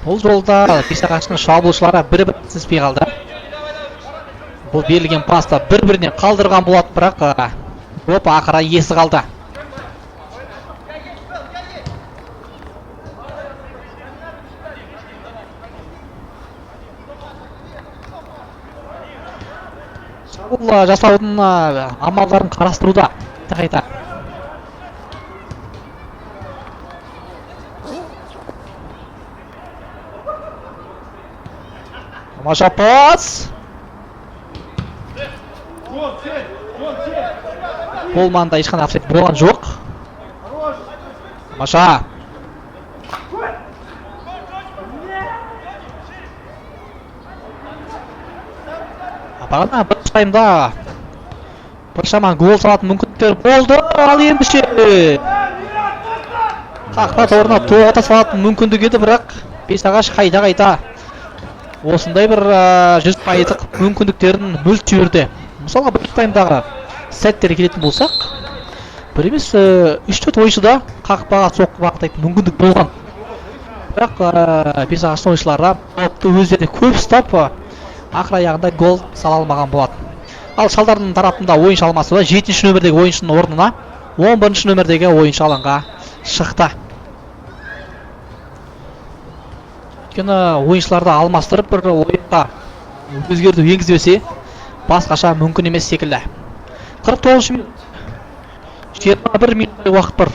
бұл жолда Бесағаштың шабуылшылары бір-бірін түсініспей қалды. Бұл берілген паста бір-біріне қалдырған болады, бірақ доп ақыра есі қалды. шабуыл жасаудың амалдарын қарастыруда қайта. Тамаша пас. Болманда ешқандай офсайд болған жоқ. Тамаша. Бағана бірінші таймда біршама гол салатын мүмкіндіктер болды. Ал ендіше қақпа торына тоғыта салатын мүмкіндік еді, бірақ Бесағаш қайта осындай бір 100%-ық мүмкіндіктерін мүлт жіберді. Мысалға бірінші таймдағы сәттері келетін болсақ, бір емес 3-4 ойыншыда қақпаға соққы бағыттайтын мүмкіндік болған. Бірақ Бесағаштың ойыншылары топты өздері көп ұстап, ақыр аяғында гол сала алмаған болатын. Ал Шалдардың тарапында ойыншы алмасы да 7-ші нөмірдегі ойыншының орнына 11-ші нөмірдегі ойыншы алаңға шықты. Өйткені ойыншыларды алмастырып бір ойынға өзгерту енгізбесе басқаша мүмкін емес секілді. 49 минут 21 минут уақыт бар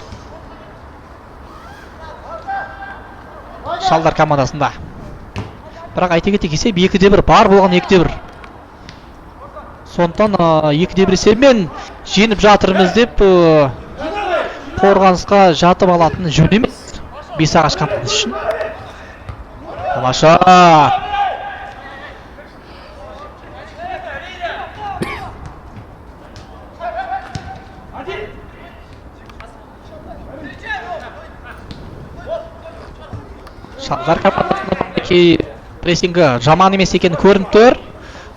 Шалдар командасында. Бірақ айта кетейік, есеп 2-1 бар болған, 2-1. Сондықтан 2-1 есебімен жеңіп жатырмыз деп қорғанысқа жатып алатын жөн емес Бесағаш командасы үшін. Тамаша. Шалдар командасының прессингі жаман емес екен көрініп тұр.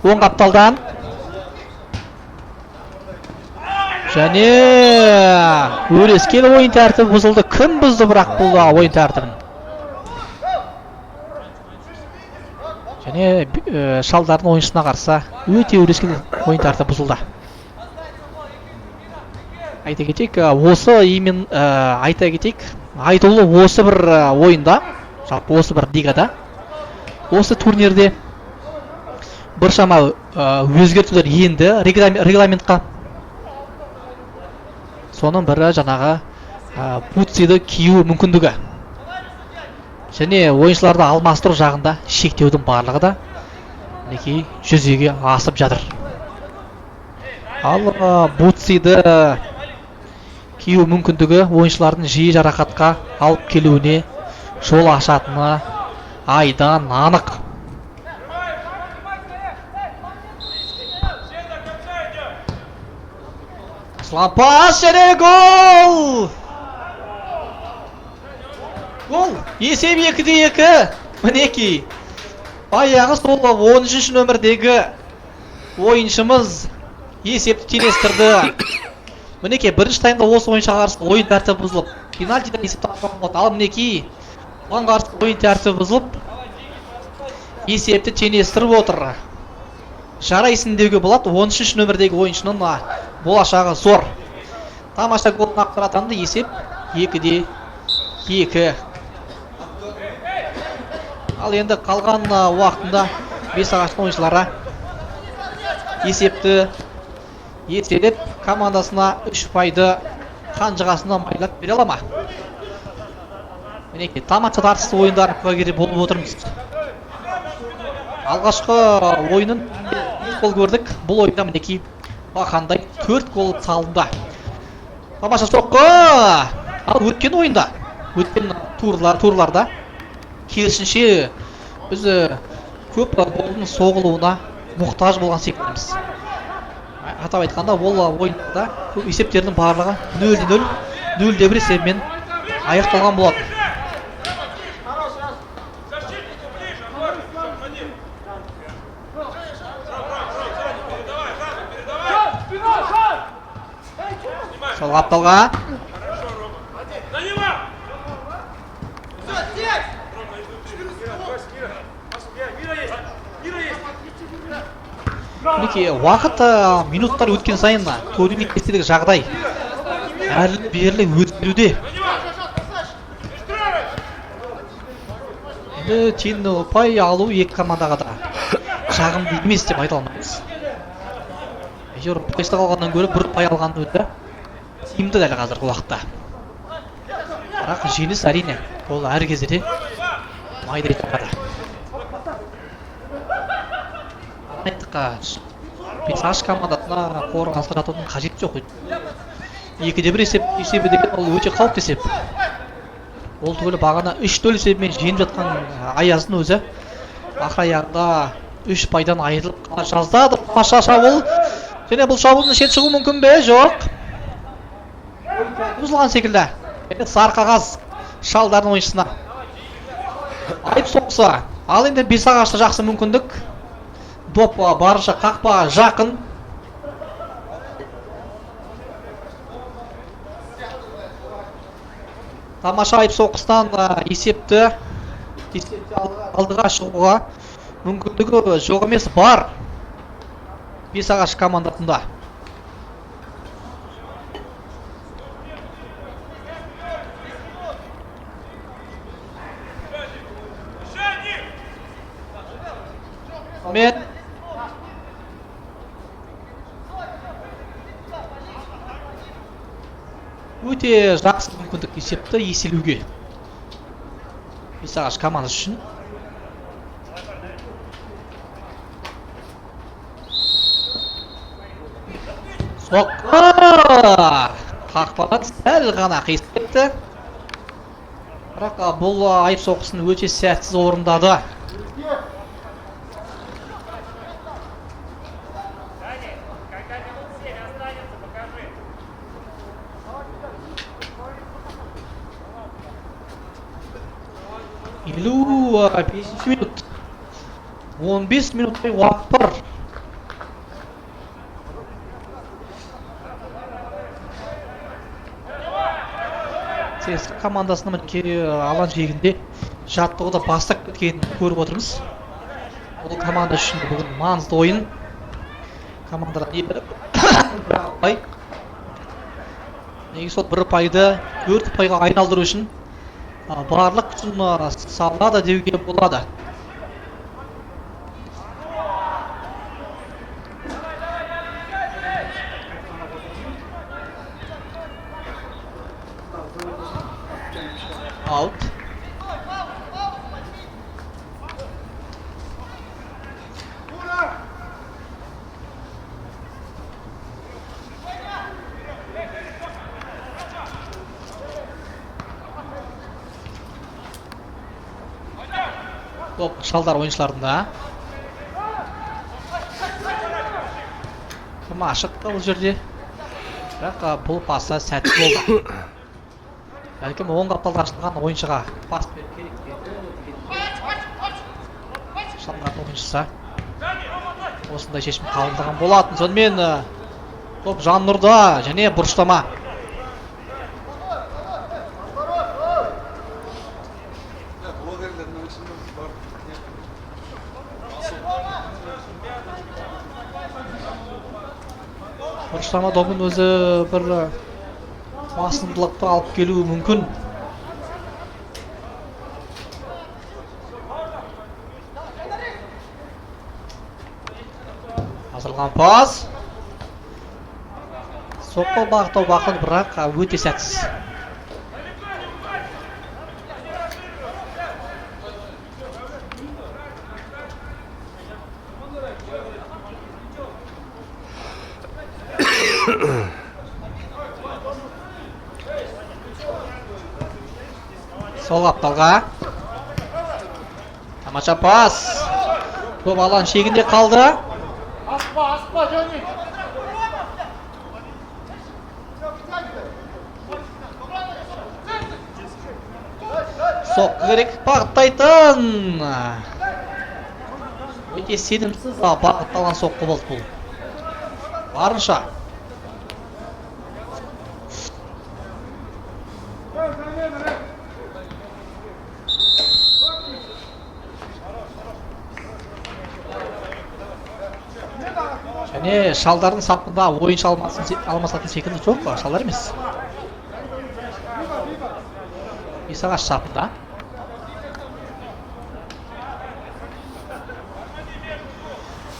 Оң қапталдан. Және өрескел ойын тәртібі бұзылды. Кім бұзды бірақ бұл ойын тәртібін? Және Шалдардың ойыншысына қарсы өте өрескел ойын тәртібі бұзылды. Айта кетейік, айтулы осы бір ойында, осы бір лигада, осы турнирде біршама өзгертулер енді регламентқа. Соның бірі жаңағы бутсиді кию мүмкіндігі. Және ойыншыларды алмастыру жағында шектеудің барлығы да жүзеге асып жатыр. Ал бутсиді кию мүмкіндігі ойыншылардың жиі жарақатқа алып келуіне жол ашатыны айдан анық. Пас және гол! Гол! Есеп 2-2. Мінеки. Баяғы сол 13-ші нөмірдегі ойыншымыз есепті теңестірді. Мінеки, бірінші таймда осы ойыншыға қарсы ойын тәртібі бұзылып, пенальтидан есепті алған болды. Ал мінеки, оған қарсы ойын тәртібі бұзылып, есепті теңестіріп отыр. Жарайсын деуге болады, 13-ші нөмірдегі ойыншының болашағы зор. Тамаша голын ақтыратанды, есеп 2-2. Ал енді қалған уақытында Бесағаштың ойыншылары есепті еселеп командасына 3 пайды қанжығасына майлап бере алама. Мінеки, тамаша тартысты ойындар куәгері болып отырмыз. Алғашқы ойынын гол көрдік. Бұл ойында мінеки бақандай 4 гол салынды. Тамаша соққы. Ал өткен ойында, өткен турларда керісінше біз көп голдың соғылуына мұқтаж болған секілдіміз. Атап айтқанда, ол ойында көп есептердің барлығы 0-0, 0-1 есебімен аяқталған болады. Сол қапталға. Мінеки, уақыт минуттар өткен сайын көрінбей кестелік жағдай әрлі берлі өтілуде. Енді тең ұпай алу екі командаға да жағымды емес деп айта алмаймыз. әйтеуір пайызда қалғаннан гөрі 1 ұпай алған өте тиімді дәл қазіргі уақытта. Бірақ жеңіс әрине ол әр кезде де майдай табады. Айттық, Бесағаш командасына қорғанысқа жатудың қажеті жоқ. 2-1 есебі деген ол өте қауіпті есеп. Ол түгілі бағана 3-0 есебімен жеңіп жатқан Аяздың өзі ақыр аяғында 3 пайдан айырылып қала жаздады. Тамаша шабуыл. Және бұл шабуылдан шет шығу мүмкін бе? Жоқ. Бұзылған секілді. Сары қағаз Шалдардың ойыншысына. Айып соқса. Ал енді Бесағашта жақсы мүмкіндік. Доп барынша қақпаға жақын. Тамаша айып соқыстан есепті алдыға шығуға мүмкіндігі жоқ емес, бар Бесағаш командасында. Мен өте жақсы мүмкіндік есепті еселеуге Бесағаш командасы үшін. Соққы! Қақпадан сәл ғана қиыстепті. Бірақ бұл айып соққысын өте сәтсіз орындады. Елу 5 минут. 15 минуттай уақыт бар. CSKA командасының алаң жиегінде жаттығуды бастап кеткенін көріп отырмыз. Бұл команда үшін бүгін маңызды ойын. Командаға небәрі 1 ұпай. Негізі сол 1 ұпайды 4 ұпайға айналдыру үшін барлық күшін салады деуге болады. Out. Топ Шалдар ойыншыларында. Кім ашық бұл жерде. Бірақ бұл пасы сәтті болды. Бәлкім оң қапталды ашылған ойыншыға пас беру керек. Шалдар ойыншысы осындай шешім қабылдаған болатын. Сонымен топ Жаннұрда және бұрыштама. Бұрыштама добын өзі бір басымдылықты алып келуі мүмкін. Азырған пас. Соққы бағыттау бақын, бірақ өте сәтсіз. Сол қапталға. Тамаша пас. Топ алаң шегінде қалды. Аспа, Жөні. Соққы керек бағыттайтын. Өте сенімсіз бағытталған соққы болды бұл. Барынша. Және Шалдардың сапында ойыншы алмасатын секілді жоқ па? Шалдар емес. Бесағаш сапында.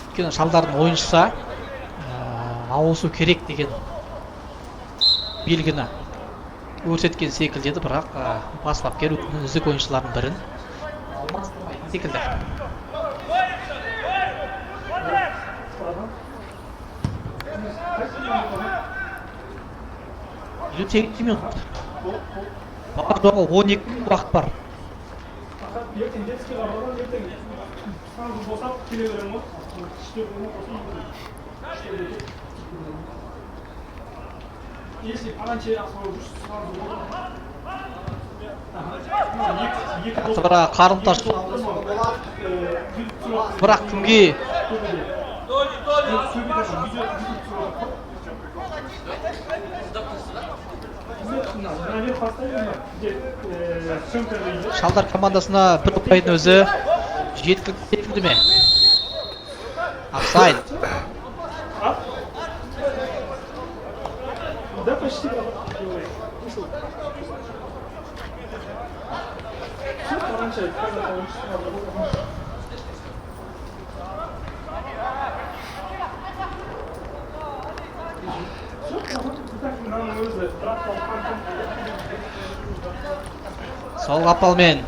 Өйткені Шалдардың ойыншысы ауысу керек деген белгіні көрсеткен секілді еді, бірақ бас бапкер өзінің үздік ойыншылардың бірін алмастырмайтын секілді. Елу 8 минут. Барлығы 12 уақыт бар. Бірақ қарымташ бірақ кімге Шалдар командасына бір ұпайдың өзі жеткілікті ме? Офсайд. Да, почти. Сол қапалмен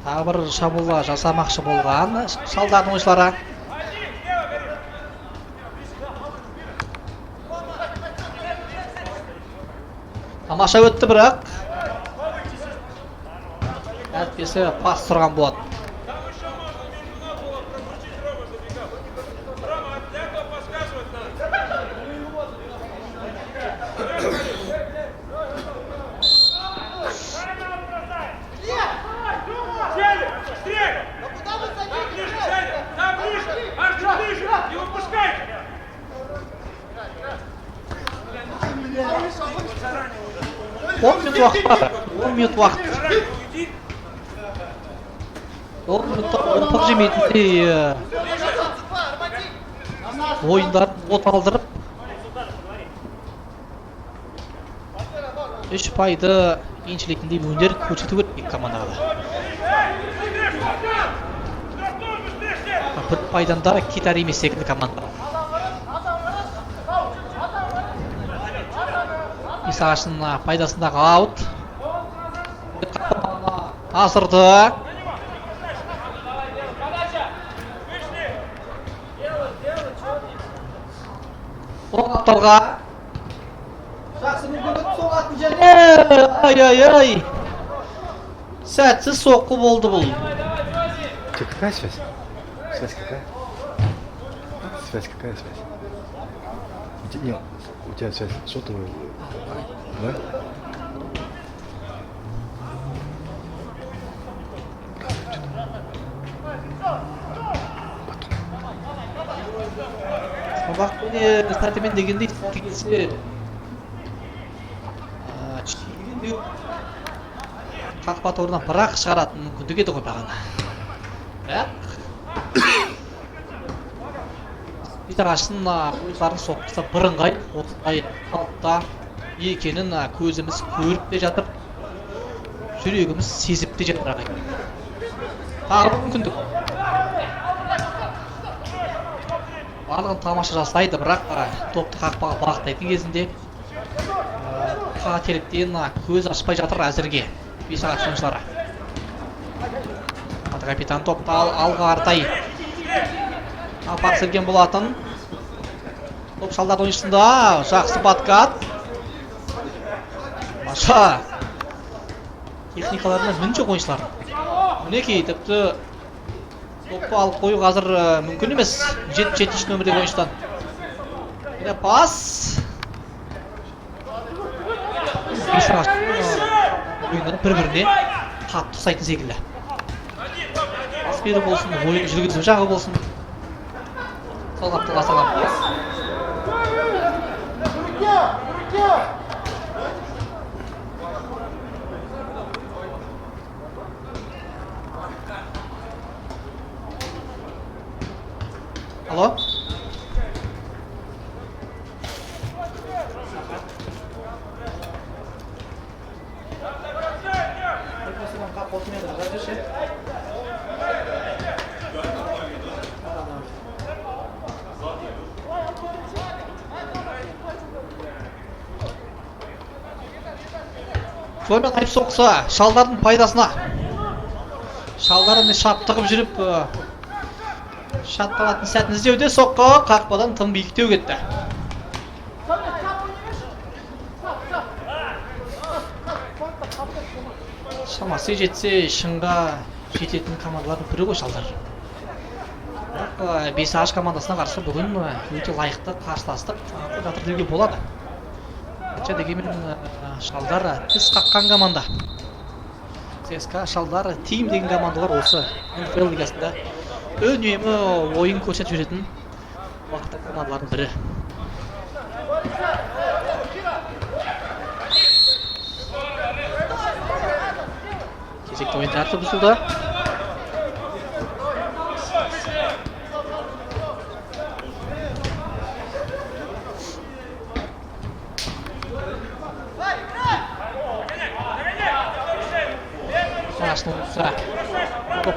тағы бір шабуылға жасамақшы болған Шалдардың ойыншылары. Тамаша өтті, бірақ әйтпесе пас тұрған болады. Он минут уақыт. 10 минутта опық жемейтіндей ойындарын от алдырып 3 пайды еншілейтіндей өнер көрсету керек командаға. Бір пайдан да кетар емес секілді команда. Исағашын пайдасындағы аут. Асырды. Оқталға. Жақсы мүмкіндік соғатын және. Ай-ай-ай. Сәтсіз соққы болды бұл. Какая связь? Связь какая? Связь какая связь? Нет, у тебя связь сотовая. Да? Сабақ көне стартымен дегенде келсе қақпа торынан бірақ шығаратын мүмкіндік еді ғой бағана. Итағашын ойыншылардың соққысы бірыңғай осындай қалыпта екенін көзіміз көріп те жатыр, жүрегіміз сезіп те жатыр ағай. Тағы бір мүмкіндік. Барлығын тамаша жасайды, бірақ топты қақпаға бағыттайтын кезінде қателіктен көз ашпай жатыр әзірге Исағаш ойыншылары. Капитан топты алға қаратай апарып сілген болатын. Топ Шалдар ойыншысында жақсы подкат. Маша техникаларына мін жоқ ойыншылар. Мінекей тіпті топты алып қою қазір мүмкін емес. 7-7 нөмірдегі ойыншыдан. Пас. Исағаш ойындары бір-біріне қатты ұқсайтын секілді. Пас беру болсын, ойын жүргізу жағы болсын. Сол қаптыға салам. Алло? Сонымен айып соқса шалдардың пайдасына. Шалдарын шаптығып жүріп шатталатын сәтін іздеуде соққы қақпадан тым биіктеу кетті. Шамасы жетсе шыңға жететін командалардың бірі ғой шалдар. Бес ағаш командасына қарсы бүгін өте лайықты қарсыластық жатыр деуге болады. Дегенмен шалдар тіс қаққан команда. ЦСКА шалдар тим деген командалар осы НФЛ лигасында үнемі ойын көрсетіп жүретін мықты командалардың бірі. Кезекті ойын тәртібі бұзылды.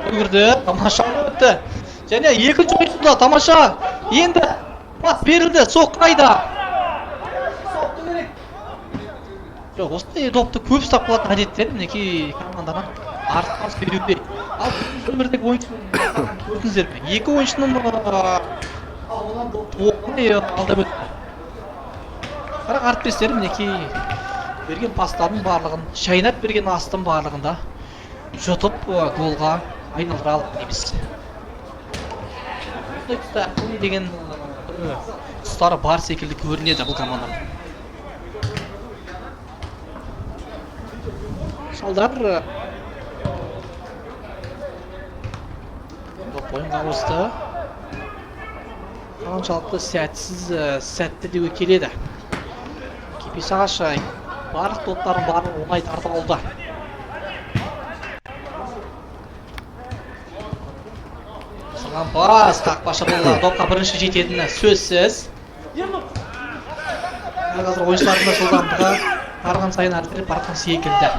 Көрді, тамаша өтті. Және екінші ойында тамаша. Енді пас берілді, соққы қайда. Жоқ, осындай допты көп ұстап қалатын әдеттер мінекей командадан артық беруде. Ал өмірдегі ойыншының көрдіңіздер ме? Екі ойыншының алдап өтті. Бірақ әріптестері мінекей берген пастардың барлығын, шайнап берген астың барлығында жұтып голға айналдыра алып дейміз. Бұл деген тұстары бар секілді көрінеді бұл команданың. Шалдар ойынға ауысты. Қаншалықты сәтті деуге келеді. Кепес ағаш барлық топтарын барлық оңай тартып алды. Саған бас қақпашы болды. Допқа бірінші жететіні сөзсіз. Қазір ойыншылардың да жылдамдығы барған сайын арттырып барған секілді.